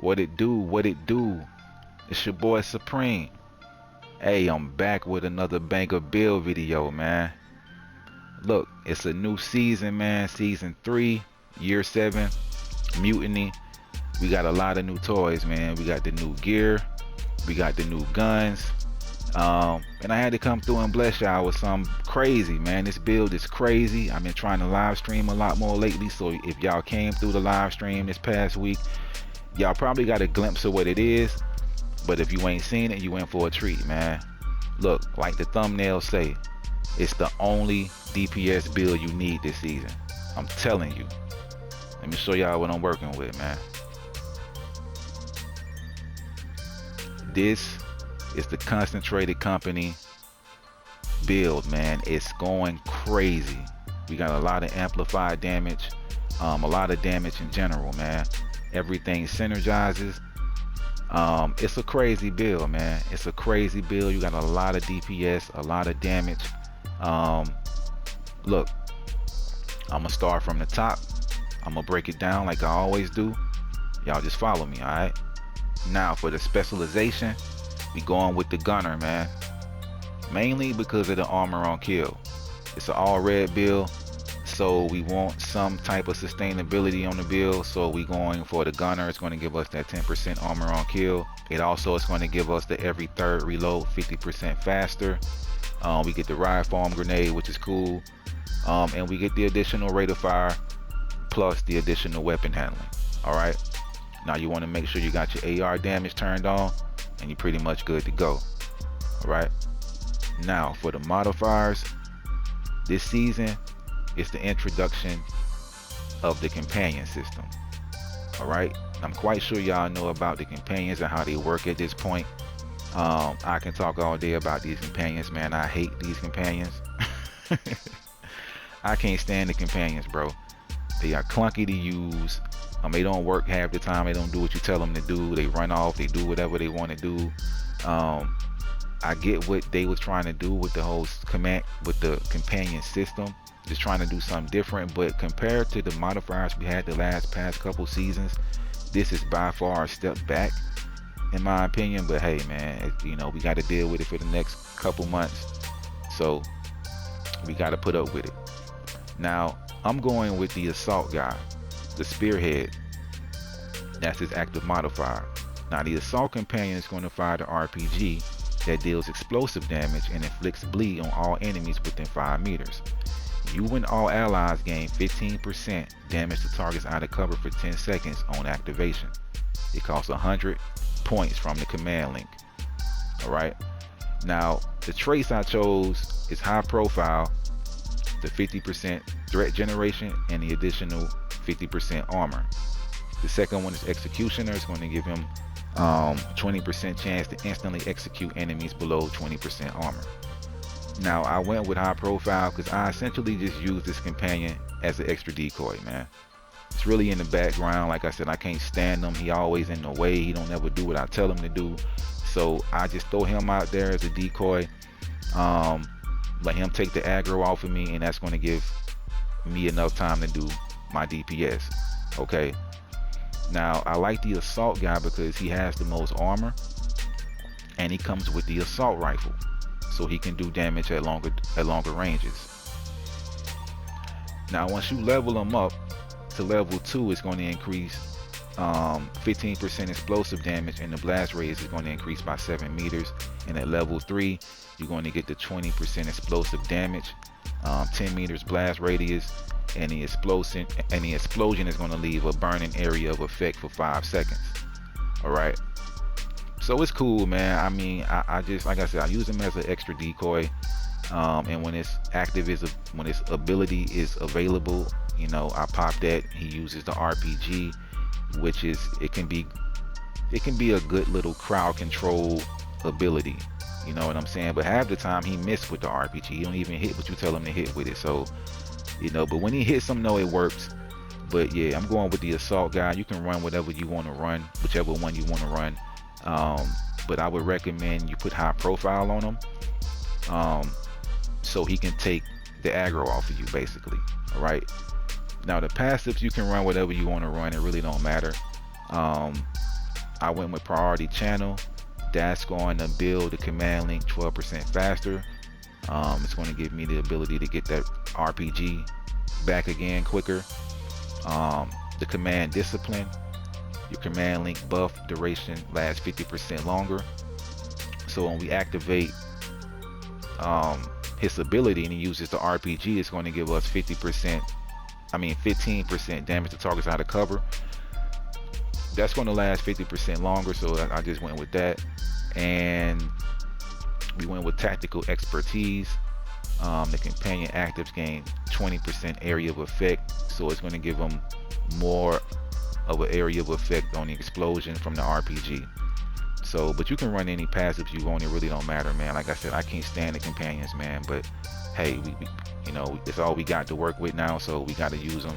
What it do? What it do? It's your boy Supreme. Hey, I'm back with another banger build video, man. Look, it's a new season, man. Season 3, Year 7, Mutiny. We got a lot of new toys, man. We got the new gear. We got the new guns. And I had to come through and bless y'all with some crazy, man. This build is crazy. I've been trying to live stream a lot more lately, so if y'all came through the live stream this past week, y'all probably got a glimpse of what it is. But if you ain't seen it, you in for a treat, man. Look, like the thumbnail say, it's the only DPS build you need this season. I'm telling you. Let me show y'all what I'm working with, man. This is the concentrated company build, man. It's going crazy. We got a lot of amplified damage, a lot of damage in general, man. Everything synergizes. It's a crazy build, man. It's a crazy build. You got a lot of DPS, a lot of damage. Look, I'm gonna start from the top. I'm gonna break it down like I always do. Y'all just follow me, all right? Now for the specialization, we going with the gunner, man. Mainly because of the armor on kill. It's an all red build, so we want some type of sustainability on the build, so we going for the gunner. It's going to give us that 10% armor on kill. It also is going to give us the every third reload 50% faster. We get the ride farm grenade, which is cool, and we get the additional rate of fire plus the additional weapon handling. All right, now you want to make sure you got your AR damage turned on, and you're pretty much good to go. All right, now for the modifiers, this season is the introduction of the companion system. All right, I'm quite sure y'all know about the companions and how they work at this point. I can talk all day about these companions, man. I hate these companions. I can't stand the companions, bro. They are clunky to use. They don't work half the time. They don't do what you tell them to do. They run off. They do whatever they want to do. I get what they was trying to do with the whole with the companion system, just trying to do something different. But compared to the modifiers we had the past couple seasons, this is by far a step back, in my opinion. But hey, man, you know, we got to deal with it for the next couple months, so we got to put up with it. Now I'm going with the assault guy, the spearhead. That's his active modifier. Now the assault companion is going to fire the RPG that deals explosive damage and inflicts bleed on all enemies within 5 meters. You and all allies gain 15% damage to targets out of cover for 10 seconds on activation. It costs 100 points from the command link. Alright, now the traits I chose is high profile, the 50% threat generation, and the additional 50% armor. The second one is executioner. It's going to give him 20% chance to instantly execute enemies below 20% armor. Now I went with high profile because I essentially just use this companion as an extra decoy, man. It's really in the background. Like I said, I can't stand him. He always in the way. He don't ever do what I tell him to do. So I just throw him out there as a decoy. Let him take the aggro off of me, and that's going to give me enough time to do my DPS. Okay. Now I like the assault guy because he has the most armor, and he comes with the assault rifle, so he can do damage at longer ranges. Now once you level him up to level 2, it's going to increase 15% explosive damage, and the blast radius is going to increase by 7 meters. And at level 3, you're going to get the 20% explosive damage, 10 meters blast radius, and the explosion is going to leave a burning area of effect for 5 seconds. All right, so it's cool, man. I mean, I just, like I said, I use him as an extra decoy, and when its when its ability is available, you know, I pop that. He uses the RPG, which is, it can be a good little crowd control ability, you know what I'm saying? But half the time he missed with the RPG. He don't even hit what you tell him to hit with it. So, you know, but when he hits them, no, it works. But yeah, I'm going with the assault guy. You can run whatever you want to run, whichever one you want to run. But I would recommend you put high profile on him, so he can take the aggro off of you, basically. All right, Now the passives, you can run whatever you want to run. It really don't matter. I went with priority channel. That's going to build the command link 12% faster. It's going to give me the ability to get that RPG back again quicker. The command discipline, your command link buff duration lasts 50% longer. So when we activate his ability and he uses the RPG, it's going to give us 15% damage to targets out of cover. That's going to last 50% longer, so I just went with that. And we went with tactical expertise. The companion actives gain 20% area of effect, so it's going to give them more of an area of effect on the explosion from the RPG. So, but you can run any passives you want. It really don't matter, man. Like I said, I can't stand the companions, man. But hey, we you know, it's all we got to work with now, so we got to use them.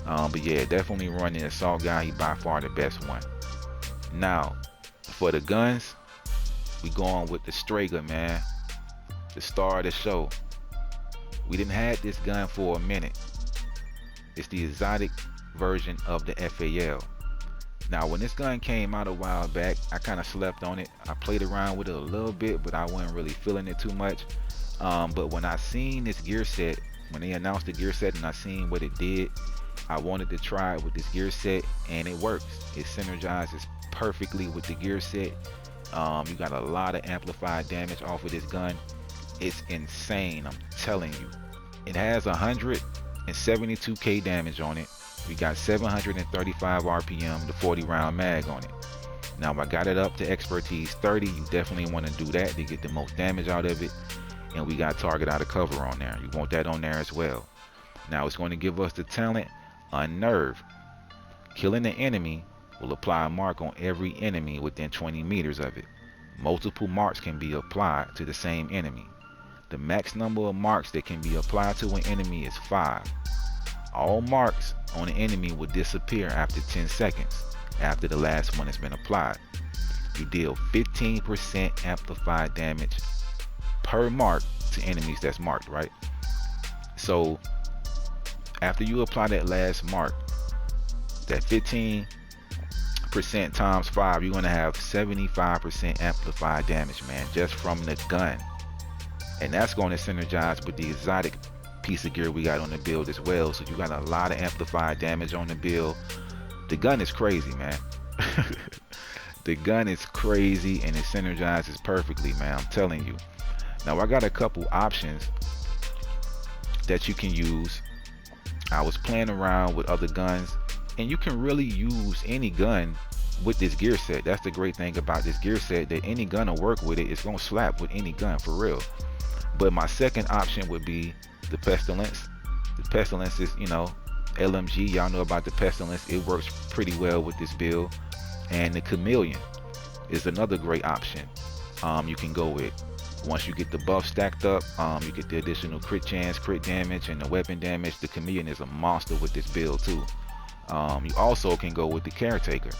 But yeah, definitely run the assault guy. He's by far the best one. Now, for the guns, we going with the Strega, man. The star of the show. We didn't have this gun for a minute. It's the exotic version of the FAL. Now, when this gun came out a while back, I kind of slept on it. I played around with it a little bit, but I wasn't really feeling it too much. But when I seen this gear set, when they announced the gear set and I seen what it did, I wanted to try it with this gear set, and it works. It synergizes perfectly with the gear set. You got a lot of amplified damage off of this gun. It's insane, I'm telling you. It has 172k damage on it. We got 735 RPM, the 40 round mag on it. Now I got it up to expertise 30. You definitely want to do that to get the most damage out of it. And we got target out of cover on there. You want that on there as well. Now it's going to give us the talent Unnerve. Killing the enemy will apply a mark on every enemy within 20 meters of it. Multiple marks can be applied to the same enemy. The max number of marks that can be applied to an enemy is 5. All marks on an enemy will disappear after 10 seconds after the last one has been applied. You deal 15% amplified damage per mark to enemies that's marked, right? So after you apply that last mark, that 15% times 5, you're going to have 75% amplified damage, man, just from the gun. And that's going to synergize with the exotic piece of gear we got on the build as well. So you got a lot of amplified damage on the build. The gun is crazy, man. The gun is crazy, and it synergizes perfectly, man. I'm telling you. Now I got a couple options that you can use. I was playing around with other guns, and you can really use any gun with this gear set. That's the great thing about this gear set, that any gun will work with it. It's gonna slap with any gun for real. But my second option would be the Pestilence. The Pestilence is, you know, LMG. Y'all know about the Pestilence. It works pretty well with this build. And the Chameleon is another great option you can go with. Once you get the buff stacked up, you get the additional crit chance, crit damage, and the weapon damage. The Chameleon is a monster with this build too. You also can go with the Caretaker.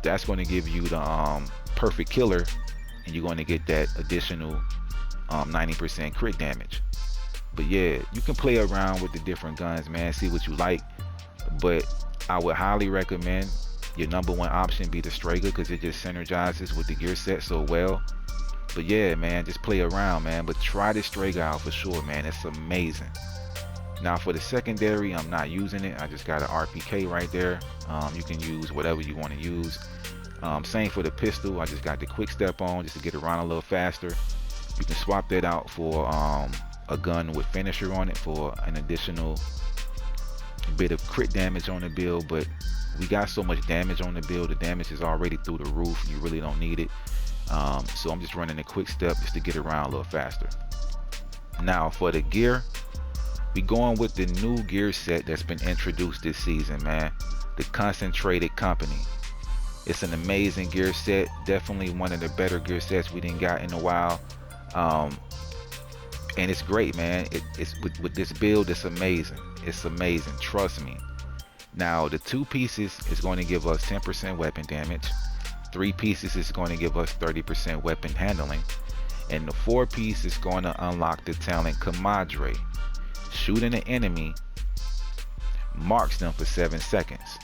That's going to give you the perfect killer, and you're going to get that additional 90% crit damage. But yeah, you can play around with the different guns, man, see what you like. But I would highly recommend your number one option be the Strega, because it just synergizes with the gear set so well. But yeah, man, just play around, man. But try this Strega out for sure, man. It's amazing. Now for the secondary, I'm not using it. I just got an RPK right there. You can use whatever you want to use. Same for the pistol. I just got the quick step on just to get around a little faster. You can swap that out for a gun with finisher on it for an additional bit of crit damage on the build. But we got so much damage on the build. The damage is already through the roof. You really don't need it. So I'm just running a quick step just to get around a little faster. Now for the gear, we going with the new gear set that's been introduced this season, man. The Concentrated Company. It's an amazing gear set. Definitely one of the better gear sets we didn't got in a while. And it's great, man. It's with this build, it's amazing. It's amazing, trust me. Now the 2 pieces is going to give us 10% weapon damage. 3 pieces is going to give us 30% weapon handling, and the 4 piece is going to unlock the talent Comadre. Shooting an enemy marks them for 7 seconds.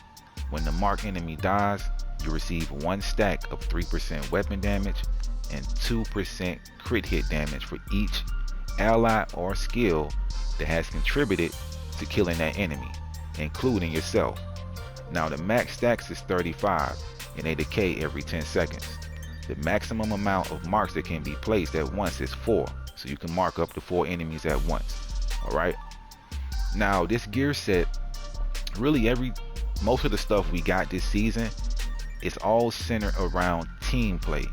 When the marked enemy dies, you receive 1 stack of 3% weapon damage and 2% crit hit damage for each ally or skill that has contributed to killing that enemy, including yourself. Now the max stacks is 35 and they decay every 10 seconds. The maximum amount of marks that can be placed at once is 4, so you can mark up to 4 enemies at once. Alright, now this gear set, really most of the stuff we got this season is all centered around team play.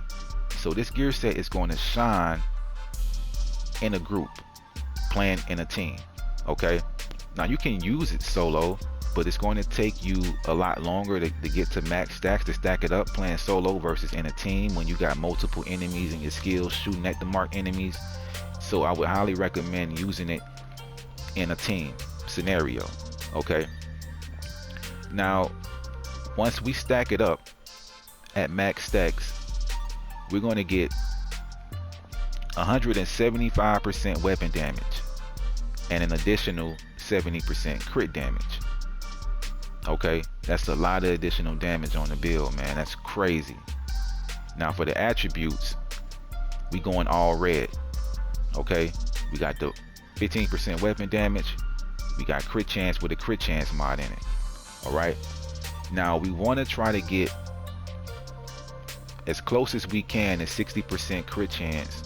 So this gear set is going to shine in a group, playing in a team. Okay, now you can use it solo, but it's going to take you a lot longer to get to max stacks, to stack it up playing solo versus in a team when you got multiple enemies and your skills shooting at the marked enemies. So I would highly recommend using it in a team scenario. Okay, now once we stack it up at max stacks, we're going to get 175% weapon damage and an additional 70% crit damage. Okay, that's a lot of additional damage on the build, man. That's crazy. Now for the attributes, we going all red. Okay, we got the 15% weapon damage, we got crit chance with a crit chance mod in it. All right, now we want to try to get as close as we can to 60% crit chance.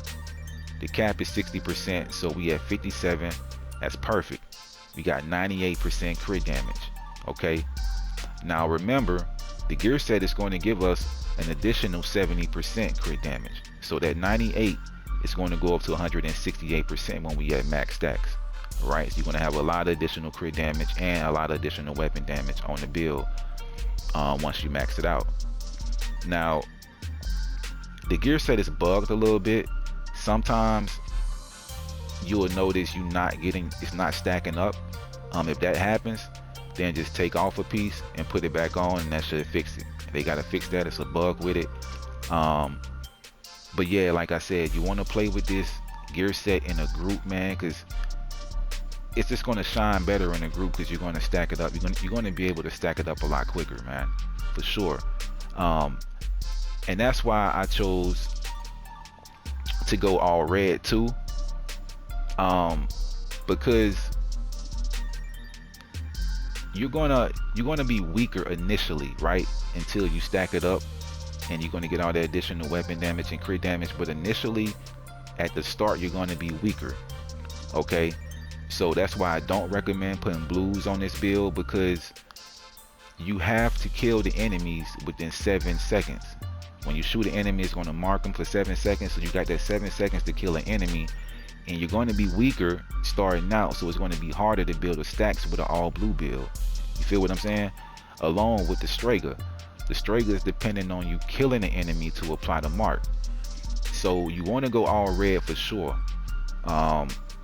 The cap is 60%, so we at 57. That's perfect. We got 98% crit damage. Okay, now remember, the gear set is going to give us an additional 70% crit damage, so that 98 is going to go up to 168% when we at max stacks. All right, so you're going to have a lot of additional crit damage and a lot of additional weapon damage on the build once you max it out. Now the gear set is bugged a little bit. Sometimes you will notice it's not stacking up. If that happens, then just take off a piece and put it back on, and that should fix it. They gotta fix that. It's a bug with it. But yeah, like I said, you want to play with this gear set in a group, man, because it's just going to shine better in a group, because you're going to stack it up. You're going to be able to stack it up a lot quicker, man, for sure. And that's why I chose to go all red too, because you're gonna be weaker initially, right, until you stack it up and you're gonna get all that additional weapon damage and crit damage. But initially at the start you're gonna be weaker. Okay, so that's why I don't recommend putting blues on this build, because you have to kill the enemies within 7 seconds. When you shoot an enemy, it's going to mark them for 7 seconds, so you got that 7 seconds to kill an enemy, and you're going to be weaker starting out, so it's going to be harder to build a stacks with an all blue build. You feel what I'm saying? Along with the Strega. The Strega is dependent on you killing an enemy to apply the mark. So you want to go all red for sure,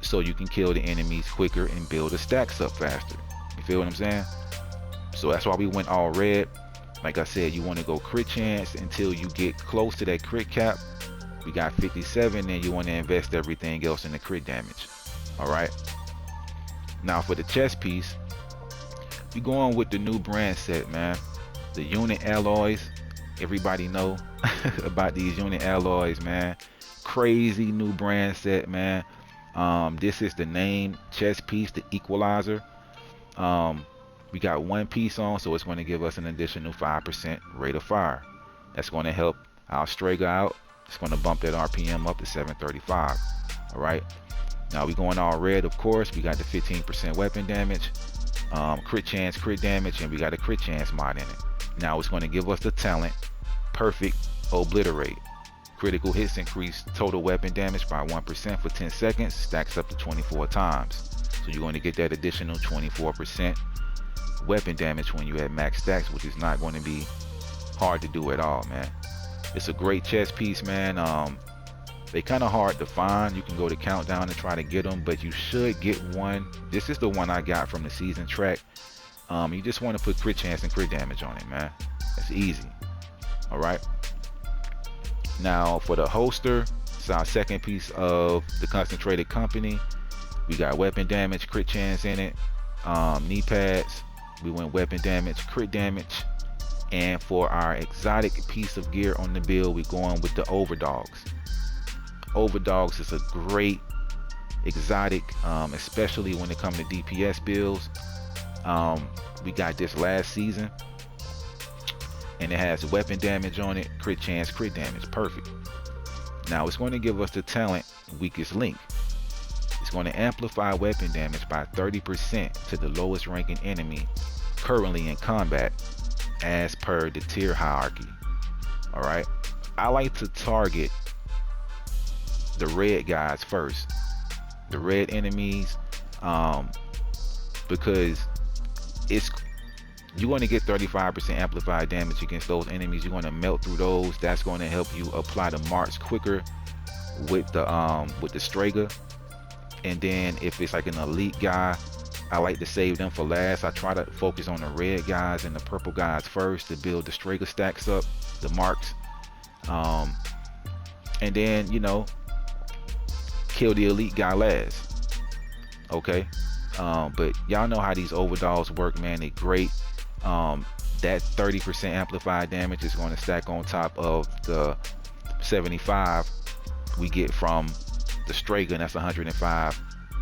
so you can kill the enemies quicker and build the stacks up faster. You feel what I'm saying? So that's why we went all red. Like I said, you want to go crit chance until you get close to that crit cap. We got 57, and you want to invest everything else in the crit damage. All right, now for the chest piece, you going with the new brand set, man. The unit alloys, everybody know about these unit alloys, man. Crazy new brand set, man. This is the name chest piece, the equalizer. We got 1 piece on, so it's going to give us an additional 5% rate of fire. That's going to help our Strega out. It's going to bump that RPM up to 735. All right, now we going all red, of course. We got the 15% weapon damage, crit chance, crit damage, and we got a crit chance mod in it. Now it's going to give us the talent perfect obliterate. Critical hits increase total weapon damage by 1% for 10 seconds, stacks up to 24 times. So you're going to get that additional 24% weapon damage when you add max stacks, which is not going to be hard to do at all, man. It's a great chest piece, man. They kind of hard to find. You can go to Countdown and try to get them, but you should get one. This is the one I got from the season track. You just want to put crit chance and crit damage on it, man. That's easy. All right, now for the holster, it's our second piece of the concentrated company. We got weapon damage, crit chance in it. Knee pads, we went weapon damage, crit damage, And for our exotic piece of gear on the build, we're going with the overdogs. Overdogs is a great exotic, especially when it comes to DPS builds. We got this last season, and it has weapon damage on it, crit chance, crit damage, perfect. Now it's going to give us the talent weakest link. It's going to amplify weapon damage by 30% to the lowest ranking enemy currently in combat as per the tier hierarchy. Alright, I like to target the red guys first, the red enemies, because it's you're going to get 35% amplified damage against those enemies. You're going to melt through those. That's going to help you apply the marks quicker with the Strega. And then if it's like an elite guy, I like to save them for last. I try to focus on the red guys and the purple guys first to build the Strega stacks up, the marks, and then, you know, kill the elite guy last. Okay, but y'all know how these overdogs work, man. They're great. That 30% amplified damage is going to stack on top of the 75 we get from the Strega, and that's 105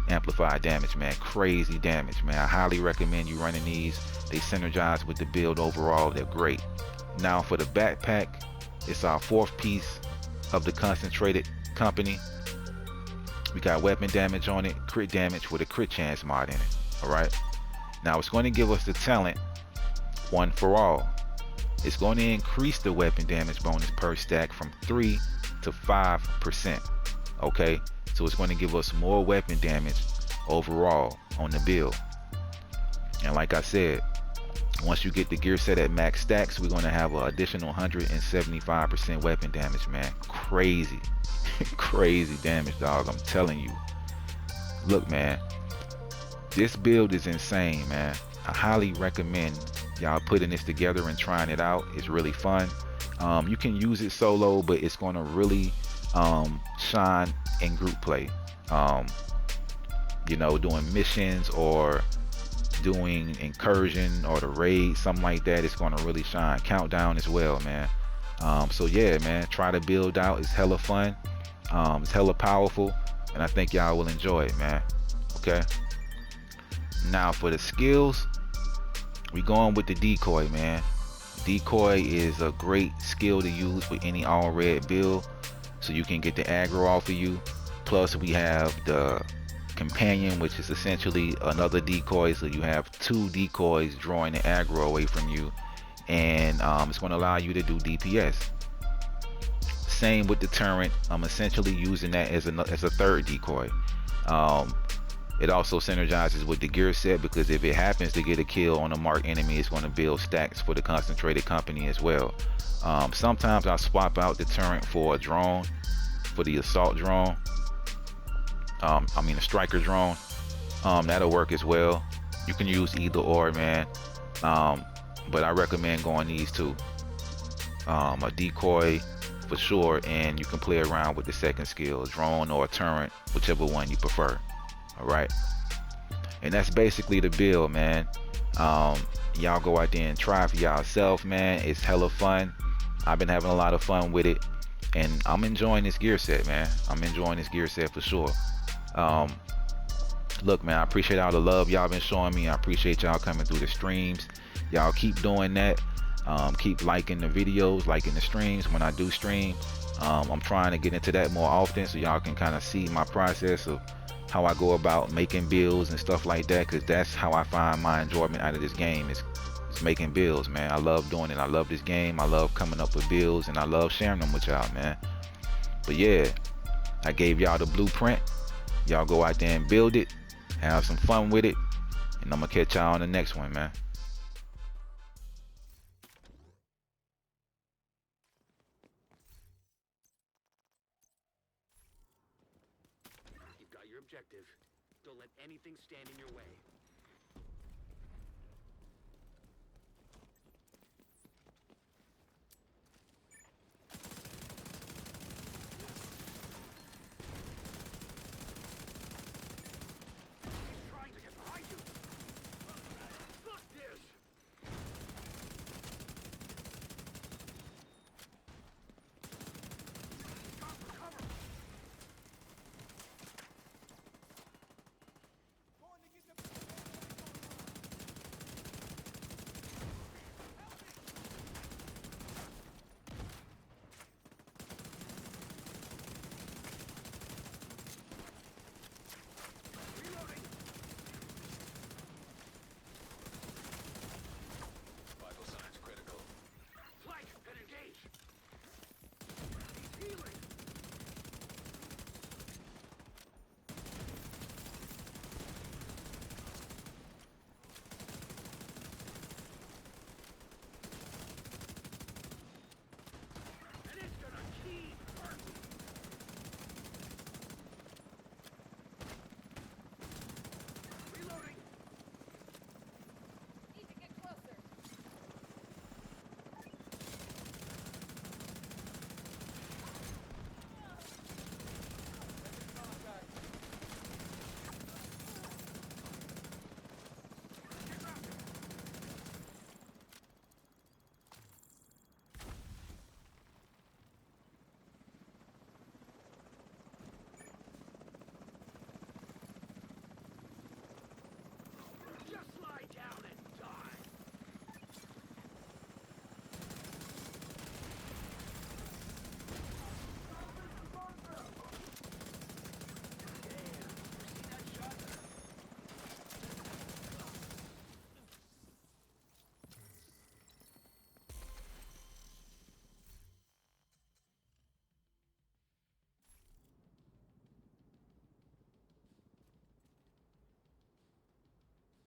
amplified damage, man. Crazy damage, man. I highly recommend you running these. They synergize with the build overall. They're great. Now for the backpack, it's our fourth piece of the concentrated company. We got weapon damage on it, crit damage with a crit chance mod in it. Alright, now it's going to give us the talent one for all. It's going to increase the weapon damage bonus per stack from 3 to 5%. Okay, so it's going to give us more weapon damage overall on the build. And like I said, once you get the gear set at max stacks, we're going to have an additional 175% weapon damage, man. Crazy. Crazy damage, dog. I'm telling you. Look, man, this build is insane, man. I highly recommend y'all putting this together and trying it out. It's really fun. You can use it solo, but it's going to really shine in group play. You know, doing missions or doing incursion or the raid, something like that. It's going to really shine. Countdown as well, man. So yeah, man, try to build out. It's hella fun. It's hella powerful, and I think y'all will enjoy it, man. Okay, now for the skills, we going with the decoy, man. Decoy is a great skill to use with any all red build, so you can get the aggro off of you. Plus we have the companion, which is essentially another decoy, so you have two decoys drawing the aggro away from you, and it's going to allow you to do DPS. Same with the turret. I'm essentially using that as a third decoy. It also synergizes with the gear set, because if it happens to get a kill on a marked enemy, it's going to build stacks for the concentrated company as well. Sometimes I swap out the turret for a drone, for the assault drone. I mean a striker drone. That'll work as well. You can use either or, man. But I recommend going these two. A decoy for sure, and you can play around with the second skill, drone or turret, whichever one you prefer. All right, and that's basically the build, man. Y'all go out there and try for yourself, man. It's hella fun. I've been having a lot of fun with it, and I'm enjoying this gear set, man. I'm enjoying this gear set for sure. Look, man, I appreciate all the love y'all been showing me. I appreciate y'all coming through the streams. Y'all keep doing that. Keep liking the videos, liking the streams when I do stream. I'm trying to get into that more often, so y'all can kind of see my process of how I go about making builds and stuff like that, because that's how I find my enjoyment out of this game, is making builds, man. I love doing it. I love this game. I love coming up with builds, and I love sharing them with y'all, man. But yeah, I gave y'all the blueprint. Y'all go out there and build it, have some fun with it, and I'm gonna catch y'all on the next one, man. You've got your objective. Don't let anything stand in your way.